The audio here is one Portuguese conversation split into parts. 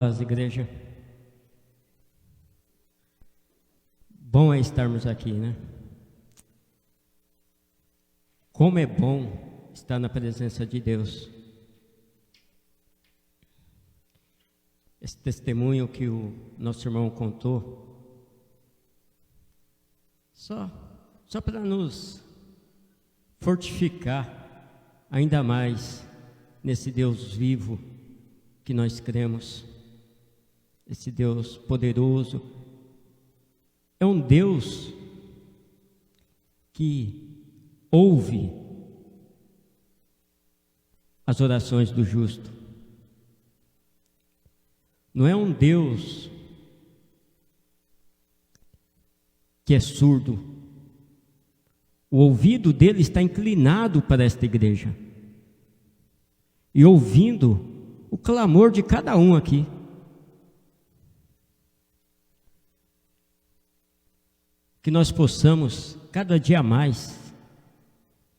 Igreja, bom é estarmos aqui, né? Como é bom estar na presença de Deus. Esse testemunho que o nosso irmão contou, só para nos fortificar ainda mais nesse Deus vivo que nós cremos. Esse Deus poderoso é um Deus que ouve as orações do justo. Não é um Deus que é surdo. O ouvido dele está inclinado para esta igreja e ouvindo o clamor de cada um aqui. Que nós possamos, cada dia mais,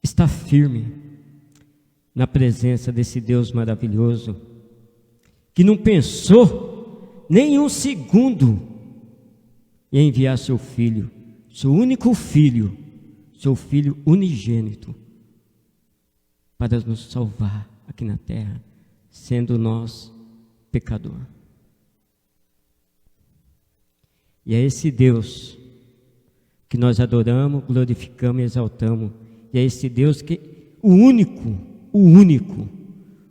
estar firme na presença desse Deus maravilhoso, que não pensou nem um segundo em enviar seu Filho, seu único Filho, seu Filho unigênito, para nos salvar aqui na terra, sendo nós pecador. E é esse Deus que nós adoramos, glorificamos e exaltamos. E é esse Deus que o único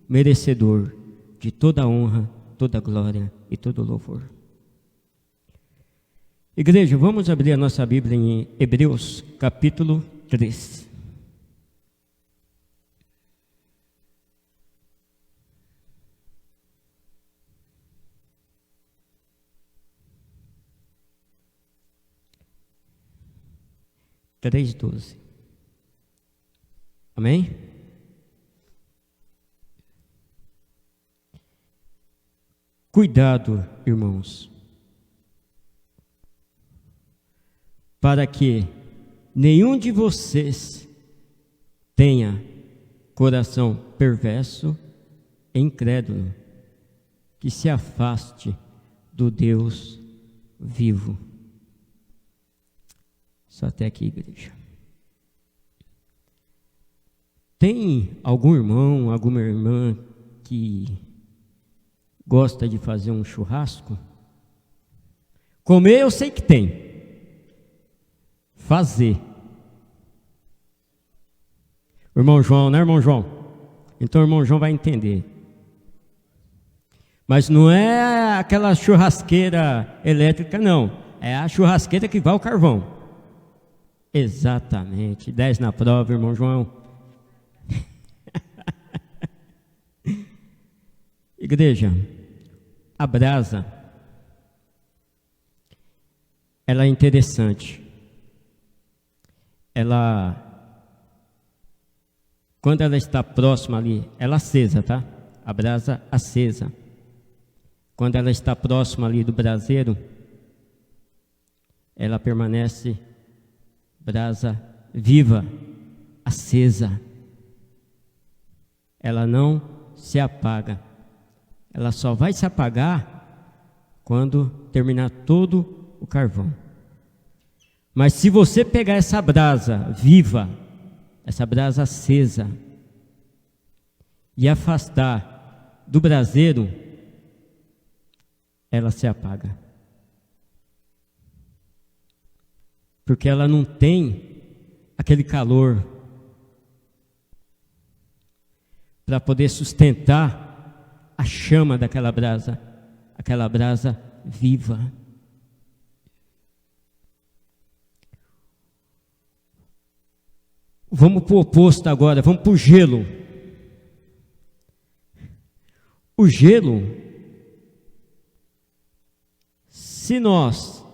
merecedor de toda honra, toda glória e todo louvor. Igreja, vamos abrir a nossa Bíblia em Hebreus, capítulo 3. Três 12. Amém? Cuidado, irmãos, para que nenhum de vocês tenha coração perverso e incrédulo, que se afaste do Deus vivo. Só até aqui, igreja. Tem algum irmão, alguma irmã que gosta de fazer um churrasco? Comer eu sei que tem. Fazer. O irmão João, né, irmão João? Então o irmão João vai entender. Mas não é aquela churrasqueira elétrica, não. É a churrasqueira que vai ao carvão. Exatamente, 10 na prova, irmão João. Igreja, a brasa, ela é interessante. Quando ela está próxima ali, ela acesa, tá? A brasa acesa. Quando ela está próxima ali do braseiro, ela permanece brasa viva, acesa. Ela não se apaga. Ela só vai se apagar quando terminar todo o carvão. Mas se você pegar essa brasa viva, essa brasa acesa, e afastar do braseiro, ela se apaga. Porque ela não tem aquele calor para poder sustentar a chama daquela brasa, aquela brasa viva. Vamos para o oposto agora, vamos para o gelo. O gelo, se nós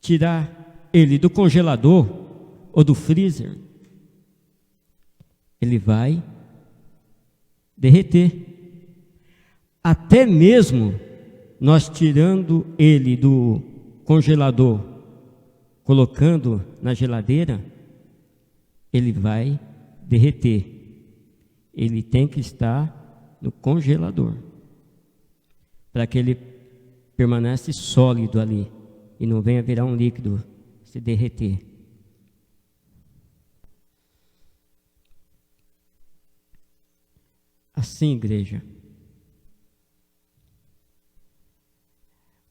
tirar ele do congelador ou do freezer, ele vai derreter. Até mesmo nós tirando ele do congelador, colocando na geladeira, ele vai derreter. Ele tem que estar no congelador. para que ele permaneça sólido ali e não venha virar um líquido, se derreter. Assim, igreja,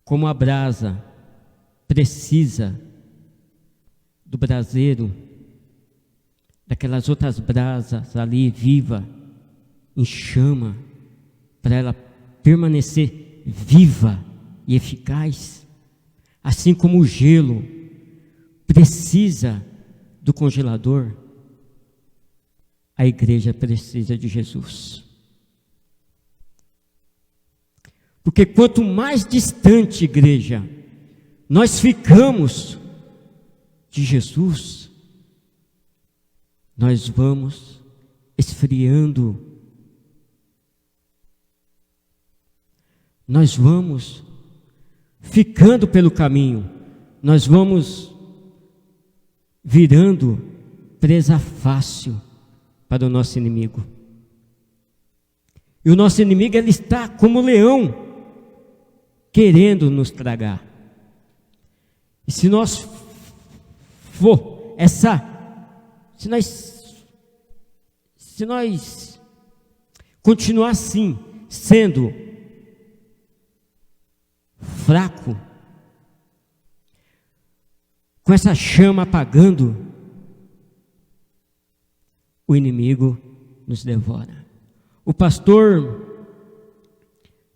como a brasa precisa do braseiro, daquelas outras brasas ali viva, em chama, para ela permanecer viva e eficaz, assim como o gelo precisa do congelador, a igreja precisa de Jesus. Porque quanto mais distante, igreja, nós ficamos de Jesus, nós vamos esfriando, nós vamos ficando pelo caminho, nós vamos virando presa fácil para o nosso inimigo. E o nosso inimigo, ele está como leão, querendo nos tragar. E se nós se nós continuar assim, sendo fraco, com essa chama apagando, o inimigo nos devora. O pastor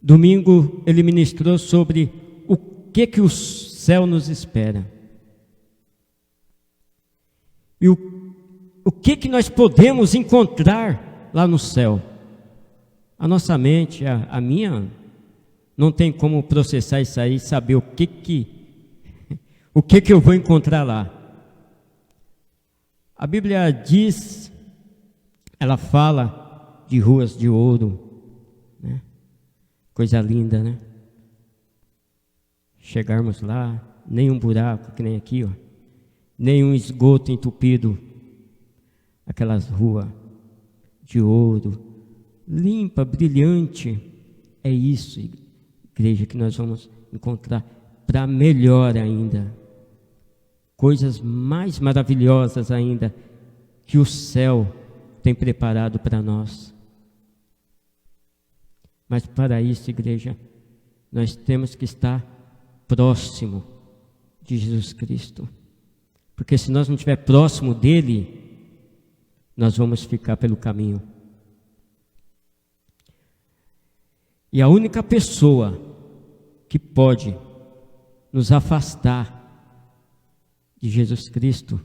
domingo ele ministrou sobre o que o céu nos espera. E o que nós podemos encontrar lá no céu. A nossa mente, a minha, não tem como processar isso aí, saber o que eu vou encontrar lá. A Bíblia diz, ela fala de ruas de ouro, né? Coisa linda, né? Chegarmos lá, nem um buraco, que nem aqui, ó, nem um esgoto entupido, aquelas ruas de ouro, limpa, brilhante. É isso, igreja, que nós vamos encontrar para melhor ainda, coisas mais maravilhosas ainda que o céu tem preparado para nós. Mas para isso, igreja, nós temos que estar próximo de Jesus Cristo. Porque se nós não estiver próximo dele, nós vamos ficar pelo caminho. E a única pessoa que pode nos afastar de Jesus Cristo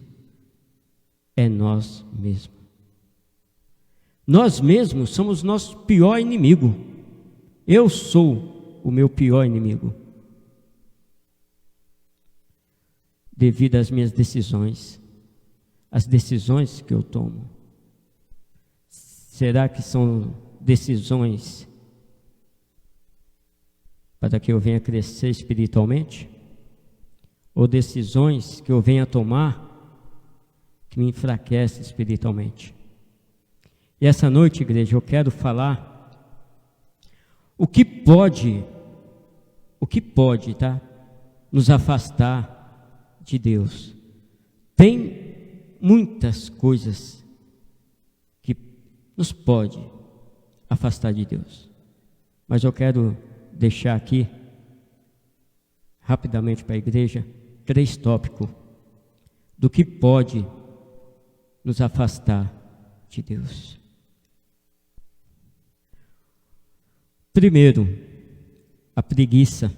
é nós mesmos. Nós mesmos somos nosso pior inimigo. Eu sou o meu pior inimigo, devido às minhas decisões, as decisões que eu tomo. Será que são decisões para que eu venha crescer espiritualmente? Ou decisões que eu venha tomar que me enfraquecem espiritualmente? E essa noite, igreja, eu quero falar o que pode, tá, nos afastar de Deus. Tem muitas coisas que nos pode afastar de Deus, mas eu quero deixar aqui rapidamente para a igreja 3 tópicos do que pode nos afastar de Deus. Primeiro, a preguiça.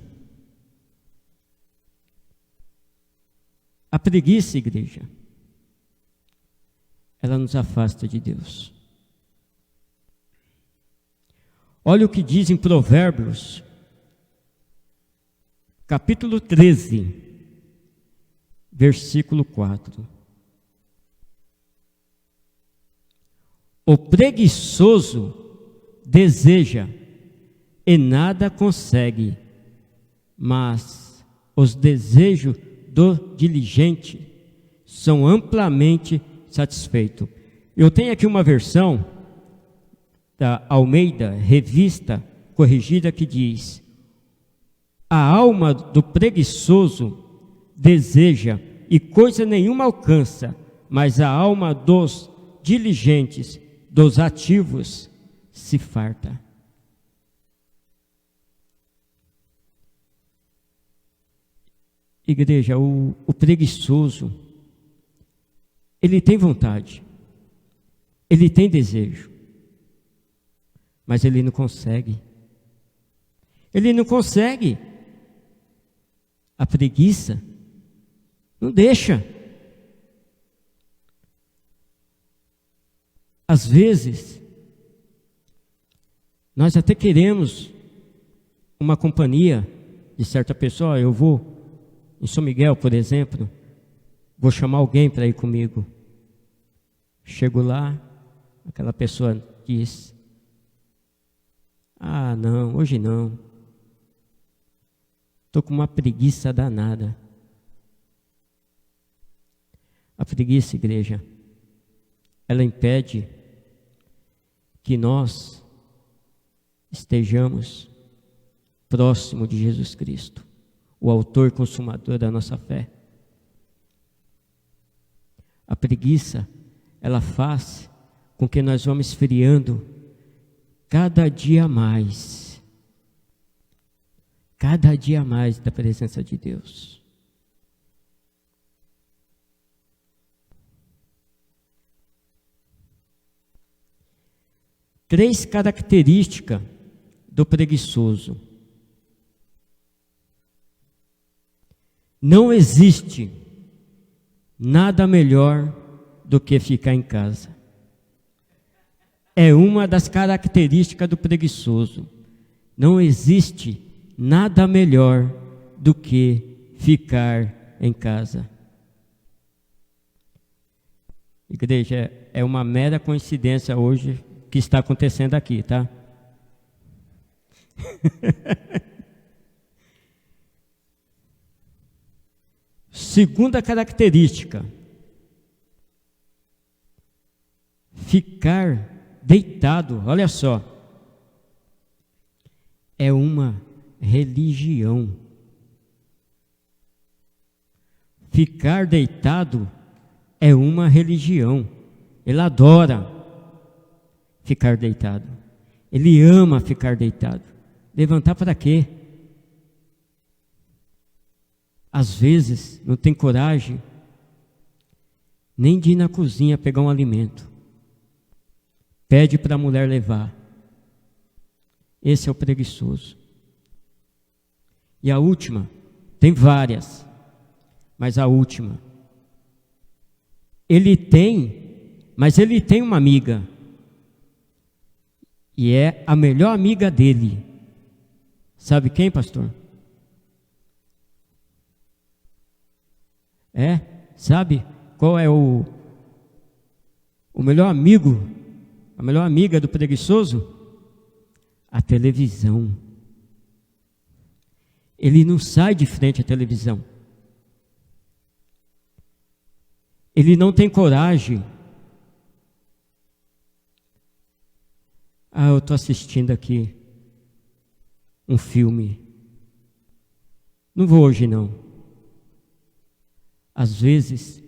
A preguiça, igreja, ela nos afasta de Deus. Olha o que diz em Provérbios, capítulo 13, versículo 4. O preguiçoso deseja e nada consegue, mas os desejos do diligente são amplamente satisfeitos. Eu tenho aqui uma versão da Almeida, revista corrigida, que diz: A alma do preguiçoso deseja e coisa nenhuma alcança, mas a alma dos diligentes, dos ativos, se farta. Igreja, o preguiçoso, ele tem vontade, ele tem desejo, mas ele não consegue. Ele não consegue. A preguiça não deixa. Às vezes, nós até queremos uma companhia de certa pessoa. Eu vou em São Miguel, por exemplo, vou chamar alguém para ir comigo. Chego lá, aquela pessoa diz: ah, não, hoje não. Estou com uma preguiça danada. A preguiça, igreja, ela impede que nós estejamos próximo de Jesus Cristo, o autor e consumador da nossa fé. A preguiça, ela faz com que nós vamos esfriando cada dia mais da presença de Deus. Três características do preguiçoso. Não existe nada melhor do que ficar em casa. É uma das características do preguiçoso. Não existe nada melhor do que ficar em casa. Igreja, é uma mera coincidência hoje que está acontecendo aqui, tá? Segunda característica: ficar deitado, olha só, é uma religião. Ficar deitado é uma religião. Ele adora ficar deitado. Ele ama ficar deitado. Levantar para quê? Às vezes não tem coragem nem de ir na cozinha pegar um alimento. Pede para a mulher levar. Esse é o preguiçoso. E a última, tem várias, mas a última, mas ele tem uma amiga, e é a melhor amiga dele. Sabe quem, pastor? Sabe qual é o melhor amigo, a melhor amiga do preguiçoso? A televisão. Ele não sai de frente à televisão. Ele não tem coragem. Eu estou assistindo aqui um filme. Não vou hoje não. Às vezes,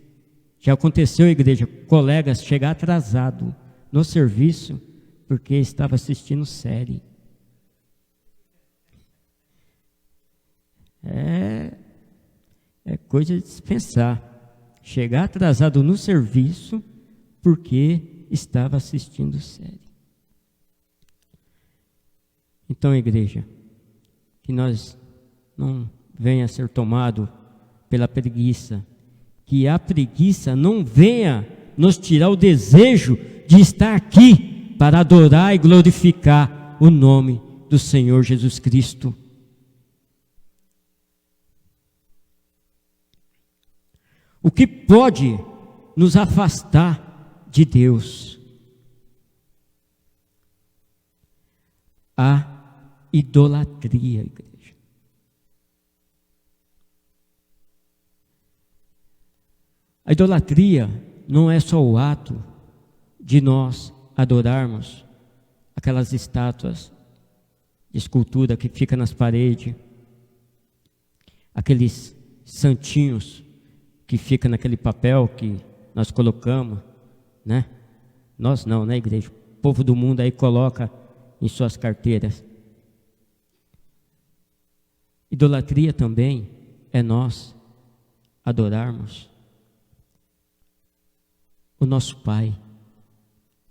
já aconteceu, igreja, colegas chegar atrasado no serviço porque estava assistindo série. É coisa de se pensar. Chegar atrasado no serviço porque estava assistindo série. Então, igreja, que nós não venha a ser tomado pela preguiça, que a preguiça não venha nos tirar o desejo de estar aqui para adorar e glorificar o nome do Senhor Jesus Cristo. O que pode nos afastar de Deus? A idolatria, igreja. A idolatria não é só o ato de nós adorarmos aquelas estátuas de escultura que ficam nas paredes, aqueles santinhos que fica naquele papel que nós colocamos, né? Nós não, né, igreja? O povo do mundo aí coloca em suas carteiras. Idolatria também é nós adorarmos o nosso Pai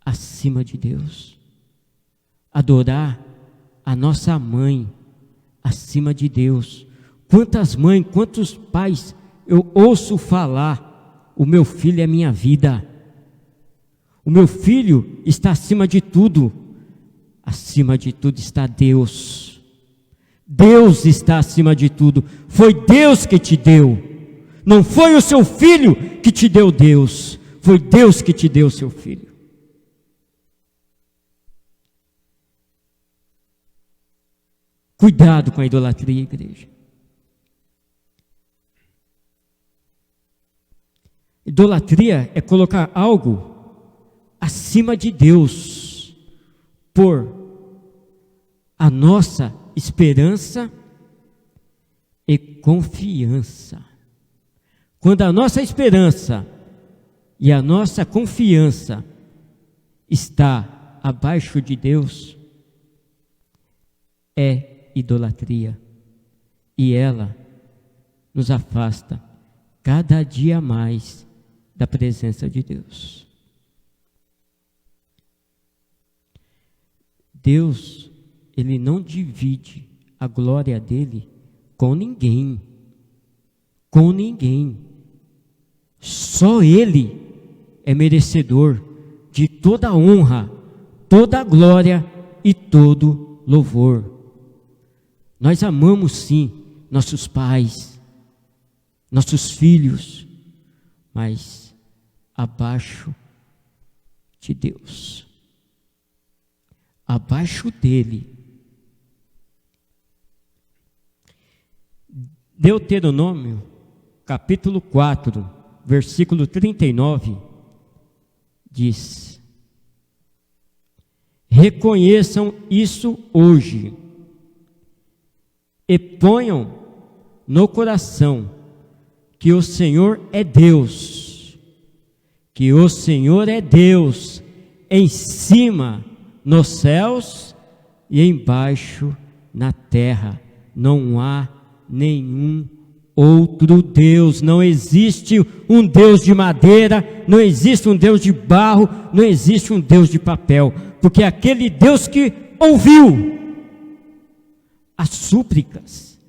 acima de Deus. Adorar a nossa mãe acima de Deus. Quantas mães, quantos pais eu ouço falar: o meu filho é minha vida, o meu filho está acima de tudo. Acima de tudo está Deus. Deus está acima de tudo. Foi Deus que te deu, não foi o seu filho que te deu Deus, foi Deus que te deu o seu filho. Cuidado com a idolatria, igreja. Idolatria é colocar algo acima de Deus, por a nossa esperança e confiança. Quando a nossa esperança e a nossa confiança está abaixo de Deus, é idolatria, e ela nos afasta cada dia mais da presença de Deus. Deus, Ele não divide a glória dele com ninguém, Só Ele é merecedor de toda honra, toda glória e todo louvor. Nós amamos sim nossos pais, nossos filhos, mas abaixo de Deus, abaixo dele. Deuteronômio, capítulo 4, versículo 39, diz: reconheçam isso hoje e ponham no coração que o Senhor é Deus, em cima nos céus e embaixo na terra. Não há nenhum outro Deus. Não existe um Deus de madeira, não existe um Deus de barro, não existe um Deus de papel, porque aquele Deus que ouviu as súplicas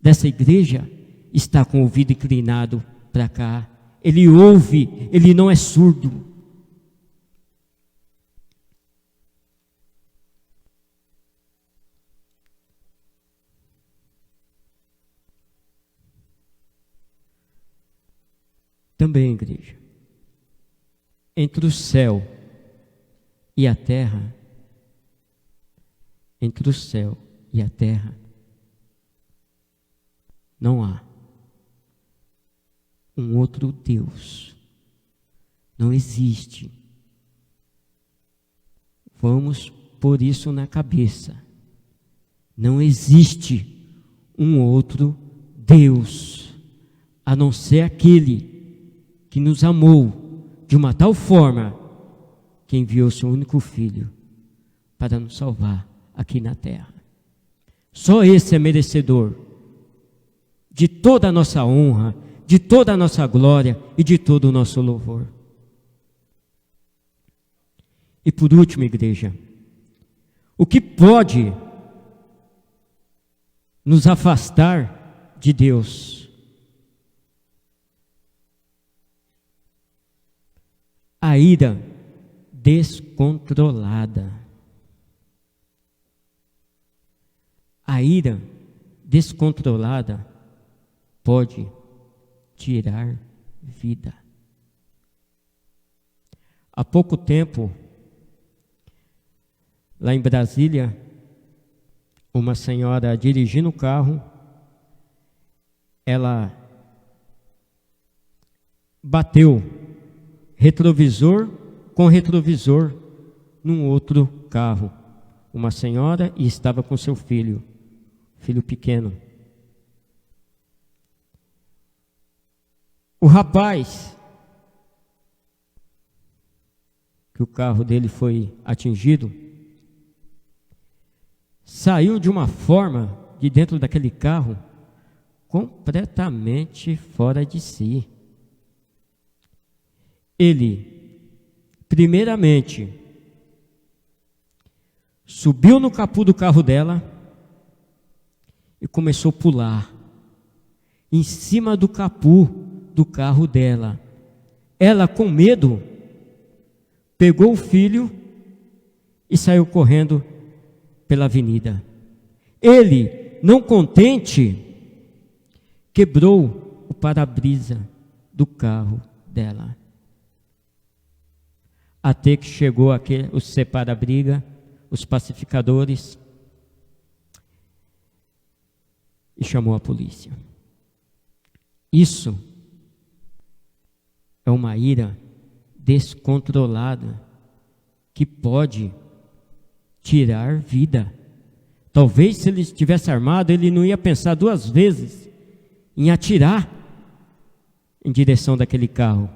dessa igreja está com o ouvido inclinado para cá. Ele ouve, ele não é surdo. Também, igreja, entre o céu e a terra, não há um outro Deus. Não existe. Vamos pôr isso na cabeça. Não existe um outro Deus, a não ser aquele que nos amou de uma tal forma que enviou seu único Filho para nos salvar aqui na terra. Só esse é merecedor de toda a nossa honra, de toda a nossa glória e de todo o nosso louvor. E por último, igreja, o que pode nos afastar de Deus? A ira descontrolada. A ira descontrolada pode tirar vida. Há pouco tempo, lá em Brasília, uma senhora dirigindo o carro, ela bateu retrovisor com retrovisor num outro carro. Uma senhora e estava com seu filho pequeno. rapaz, que o carro dele foi atingido, saiu de uma forma de dentro daquele carro completamente fora de si. Ele, primeiramente, subiu no capô do carro dela e começou a pular em cima do capô do carro dela. Ela, com medo, pegou o filho e saiu correndo pela avenida. Ele, não contente, quebrou o para-brisa do carro dela. Até que chegou os separa-briga, os pacificadores, e chamou a polícia. Isso é uma ira descontrolada que pode tirar vida. Talvez se ele estivesse armado, ele não ia pensar duas vezes em atirar em direção daquele carro.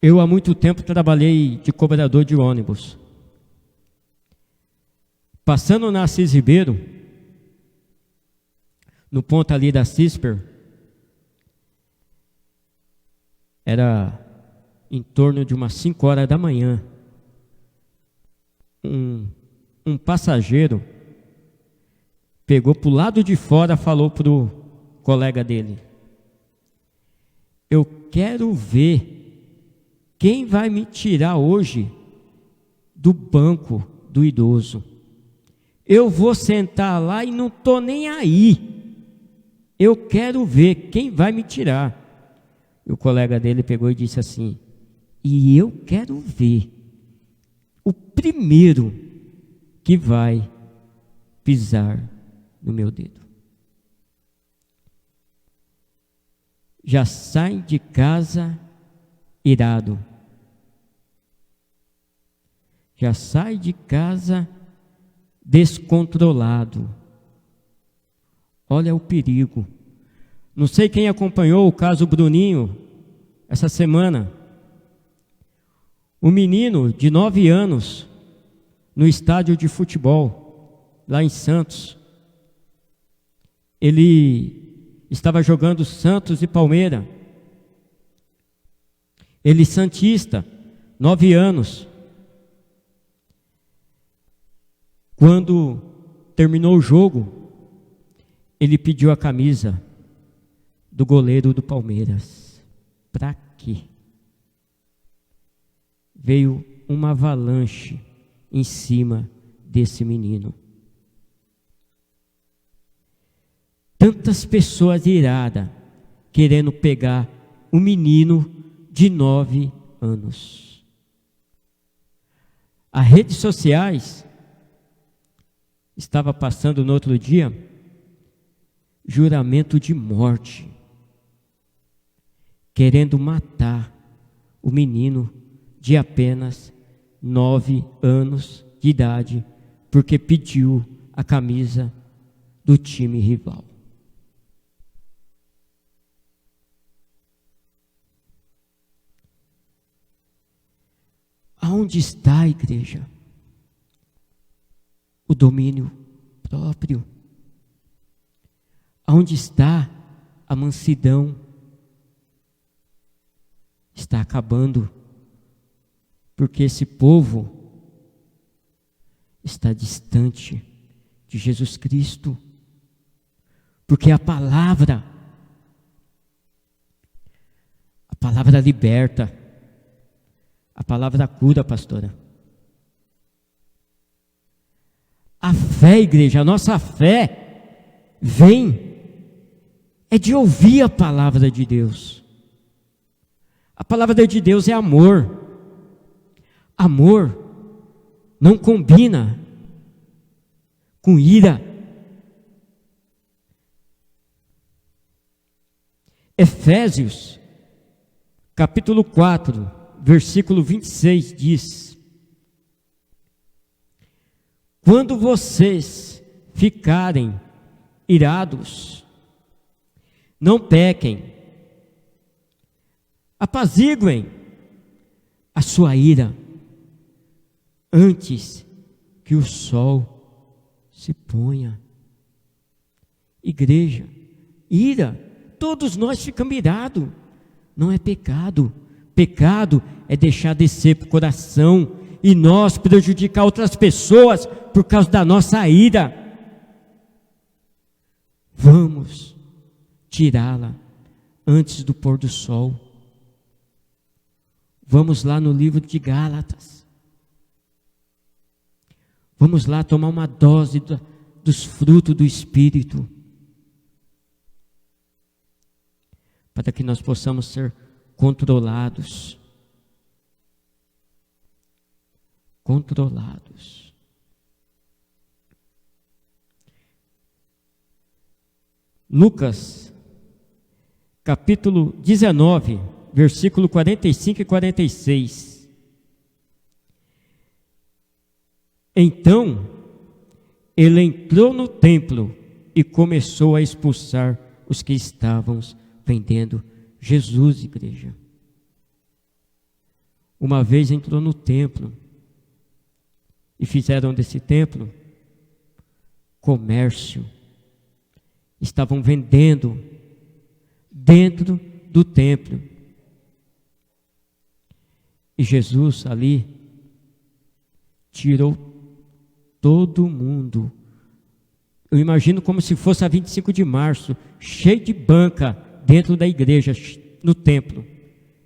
Eu há muito tempo trabalhei de cobrador de ônibus. Passando na Assis Ribeiro, no ponto ali da CISPER, era em torno de umas 5 horas da manhã. Um passageiro pegou para o lado de fora, falou para o colega dele: eu quero ver quem vai me tirar hoje do banco do idoso. Eu vou sentar lá e não estou nem aí. Eu quero ver quem vai me tirar. E o colega dele pegou e disse assim: e eu quero ver o primeiro que vai pisar no meu dedo. Já sai de casa irado. Já sai de casa descontrolado. Olha o perigo. Não sei quem acompanhou o caso Bruninho essa semana. Um menino de 9 anos no estádio de futebol lá em Santos. Ele estava jogando Santos e Palmeiras. Ele santista, 9 anos. Quando terminou o jogo, ele pediu a camisa do goleiro do Palmeiras. Para quê? Veio uma avalanche em cima desse menino. Tantas pessoas iradas querendo pegar um menino de 9 anos. As redes sociais estava passando no outro dia juramento de morte, querendo matar o menino de apenas 9 anos de idade, porque pediu a camisa do time rival. Aonde está a igreja? O domínio próprio. Aonde está a mansidão? Está acabando, porque esse povo está distante de Jesus Cristo, porque a palavra liberta, a palavra cura, pastora. A fé, igreja, a nossa fé é de ouvir a palavra de Deus. A palavra de Deus é amor. Amor não combina com ira. Efésios, capítulo 4, versículo 26 diz: quando vocês ficarem irados. Não pequem. Apaziguem a sua ira antes que o sol se ponha. Igreja, ira, todos nós ficamos irados. Não é pecado. Pecado é deixar descer para o coração e nós prejudicar outras pessoas por causa da nossa ira. Vamos tirá-la antes do pôr do sol. Vamos lá no livro de Gálatas. Vamos lá tomar uma dose dos frutos do Espírito, para que nós possamos ser controlados. Controlados. Lucas, capítulo 19, versículo 45 e 46. Então, ele entrou no templo e começou a expulsar os que estavam vendendo. Jesus, igreja. Uma vez entrou no templo e fizeram desse templo comércio. Estavam vendendo dentro do templo. E Jesus ali tirou todo mundo. Eu imagino como se fosse a 25 de março, cheio de banca dentro da igreja, no templo.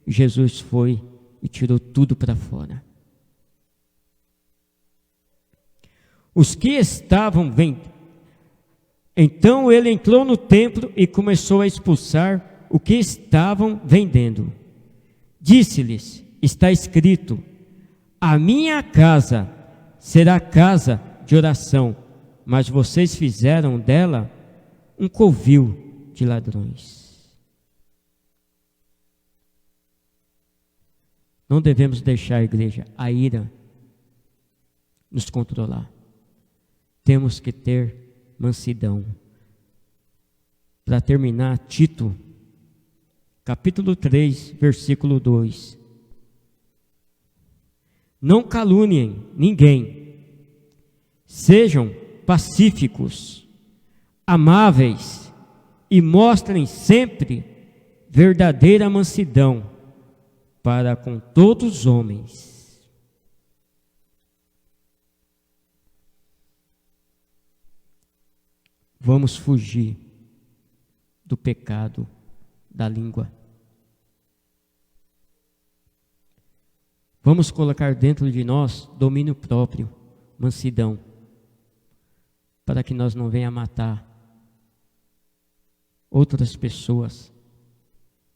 E Jesus foi e tirou tudo para fora. Os que estavam vendendo. Então ele entrou no templo e começou a expulsar o que estavam vendendo. Disse-lhes: está escrito, a minha casa será casa de oração, mas vocês fizeram dela um covil de ladrões. Não devemos deixar, igreja, a ira nos controlar. Temos que ter mansidão. Para terminar, Tito, capítulo 3, versículo 2. Não caluniem ninguém. Sejam pacíficos, amáveis e mostrem sempre verdadeira mansidão para com todos os homens. Vamos fugir do pecado da língua. Vamos colocar dentro de nós domínio próprio, mansidão, para que nós não venhamos a matar outras pessoas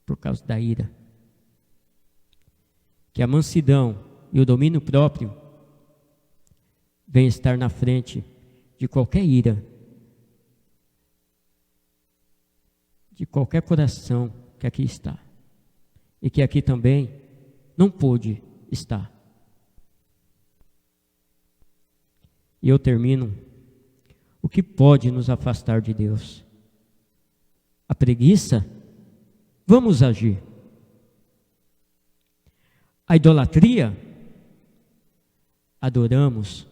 por causa da ira. Que a mansidão e o domínio próprio venham estar na frente de qualquer ira, de qualquer coração que aqui está, e que aqui também não pôde estar. E eu termino. O que pode nos afastar de Deus? A preguiça? Vamos agir. A idolatria? Adoramos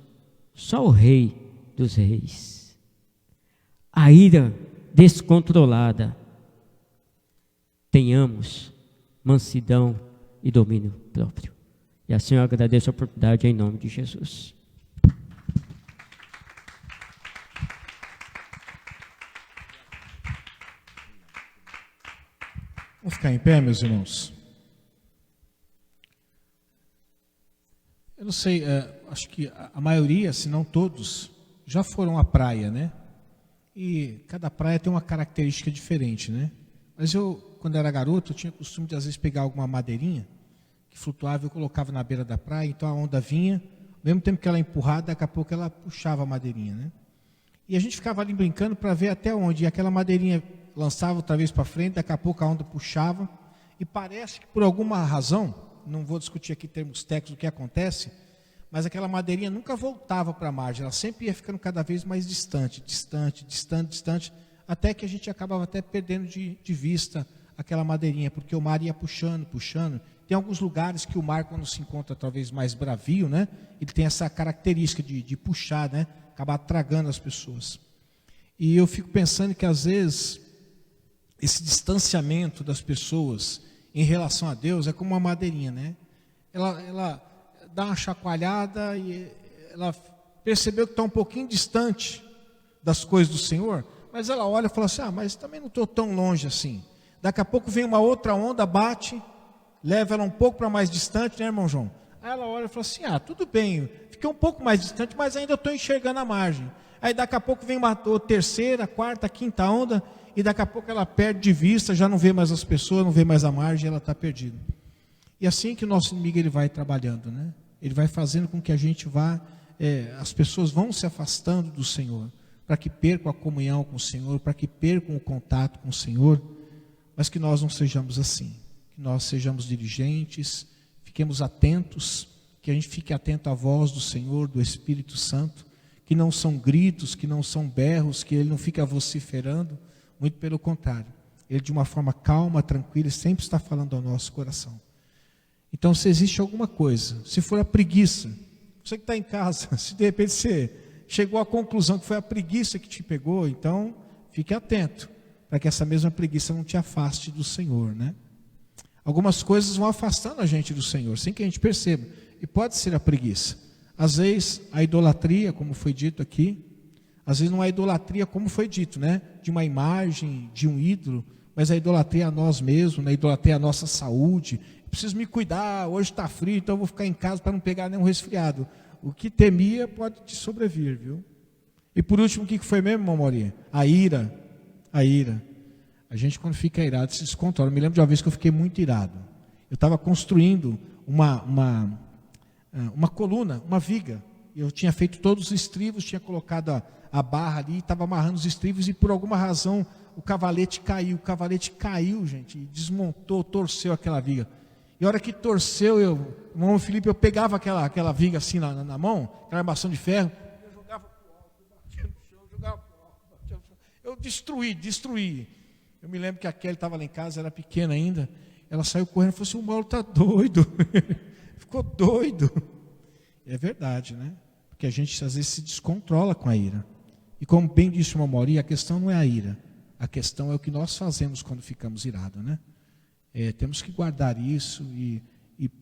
só o Rei dos Reis. A ira descontrolada? Tenhamos mansidão e domínio próprio. E assim eu agradeço a oportunidade em nome de Jesus. Vamos ficar em pé, meus irmãos. Eu não sei, acho que a maioria, se não todos, já foram à praia, né? E cada praia tem uma característica diferente, né? Mas eu, quando era garoto, eu tinha o costume de às vezes pegar alguma madeirinha que flutuava e eu colocava na beira da praia, então a onda vinha, ao mesmo tempo que ela empurrava, daqui a pouco ela puxava a madeirinha, né? E a gente ficava ali brincando para ver até onde, e aquela madeirinha lançava outra vez para frente, daqui a pouco a onda puxava, e parece que por alguma razão, não vou discutir aqui em termos técnicos o que acontece, mas aquela madeirinha nunca voltava para a margem, ela sempre ia ficando cada vez mais distante, até que a gente acabava até perdendo de vista aquela madeirinha, porque o mar ia puxando, puxando. Tem alguns lugares que o mar, quando se encontra talvez mais bravio, né, ele tem essa característica de puxar, né, acabar tragando as pessoas. E eu fico pensando que às vezes esse distanciamento das pessoas em relação a Deus é como uma madeirinha, né? Ela dá uma chacoalhada e ela percebeu que está um pouquinho distante das coisas do Senhor, mas ela olha e fala assim, mas também não estou tão longe assim. Daqui a pouco vem uma outra onda, bate, leva ela um pouco para mais distante, né, irmão João? Aí ela olha e fala assim, tudo bem, fiquei um pouco mais distante, mas ainda estou enxergando a margem. Aí daqui a pouco vem uma terceira, quarta, quinta onda, e daqui a pouco ela perde de vista, já não vê mais as pessoas, não vê mais a margem, ela está perdida. E assim que o nosso inimigo ele vai trabalhando, né? Ele vai fazendo com que a gente vá, as pessoas vão se afastando do Senhor, para que percam a comunhão com o Senhor, para que percam o contato com o Senhor, mas que nós não sejamos assim, que nós sejamos diligentes, fiquemos atentos, que a gente fique atento à voz do Senhor, do Espírito Santo, que não são gritos, que não são berros, que Ele não fica vociferando, muito pelo contrário, Ele de uma forma calma, tranquila, sempre está falando ao nosso coração. Então, se existe alguma coisa, se for a preguiça, você que está em casa, se de repente você chegou à conclusão que foi a preguiça que te pegou, então fique atento, para que essa mesma preguiça não te afaste do Senhor, né? Algumas coisas vão afastando a gente do Senhor, sem que a gente perceba, e pode ser a preguiça. Às vezes a idolatria, como foi dito aqui, às vezes não é idolatria como foi dito, né? De uma imagem, de um ídolo, mas a idolatria a nós mesmos, a idolatria a nossa saúde. Preciso me cuidar, hoje está frio, então eu vou ficar em casa para não pegar nenhum resfriado. O que temia pode te sobrevir, viu? E por último, o que foi mesmo, irmão Morinha? A ira. A ira. A gente quando fica irado se descontrola. Eu me lembro de uma vez que eu fiquei muito irado. Eu estava construindo uma coluna, uma viga. Eu tinha feito todos os estribos, tinha colocado a barra ali, estava amarrando os estribos e por alguma razão o cavalete caiu. O cavalete caiu, gente, e desmontou, torceu aquela viga. E a hora que torceu, o irmão Felipe, eu pegava aquela viga assim na mão, aquela armação de ferro, eu jogava para o alto, eu batia no chão, jogava para o alto, batia no chão. Eu destruí. Eu me lembro que a Kelly estava lá em casa, era pequena ainda, ela saiu correndo e falou assim, o Mauro está doido, ficou doido. E é verdade, né? Porque a gente às vezes se descontrola com a ira. E como bem disse o irmão Mauri, a questão não é a ira, a questão é o que nós fazemos quando ficamos irados, né? Temos que guardar isso e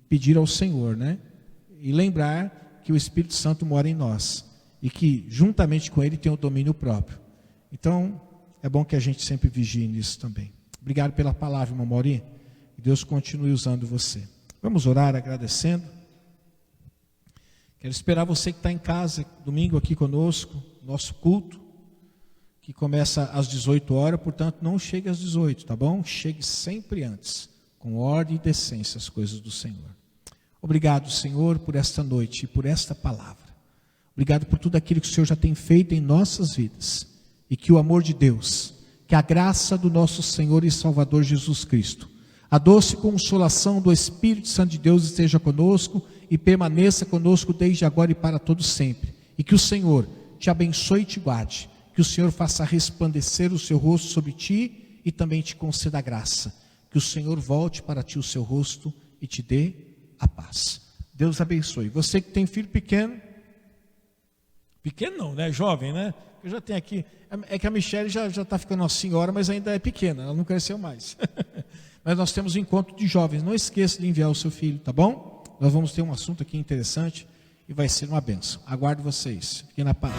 pedir ao Senhor, né? E lembrar que o Espírito Santo mora em nós e que juntamente com Ele tem o domínio próprio. Então, é bom que a gente sempre vigie nisso também. Obrigado pela palavra, irmão Mauri. Que Deus continue usando você. Vamos orar agradecendo. Quero esperar você que está em casa, domingo aqui conosco, nosso culto, que começa às 18 horas, portanto não chegue às 18, tá bom? Chegue sempre antes, com ordem e decência as coisas do Senhor. Obrigado, Senhor, por esta noite e por esta palavra. Obrigado por tudo aquilo que o Senhor já tem feito em nossas vidas. E que o amor de Deus, que a graça do nosso Senhor e Salvador Jesus Cristo, a doce consolação do Espírito Santo de Deus esteja conosco e permaneça conosco desde agora e para todo sempre. E que o Senhor te abençoe e te guarde. Que o Senhor faça resplandecer o seu rosto sobre ti e também te conceda a graça. Que o Senhor volte para ti o seu rosto e te dê a paz. Deus abençoe. Você que tem filho pequeno não, né? Jovem, né? Eu já tenho aqui, é que a Michelle já está ficando uma senhora, mas ainda é pequena, ela não cresceu mais. Mas nós temos um encontro de jovens, não esqueça de enviar o seu filho, tá bom? Nós vamos ter um assunto aqui interessante e vai ser uma bênção. Aguardo vocês, fiquem na paz.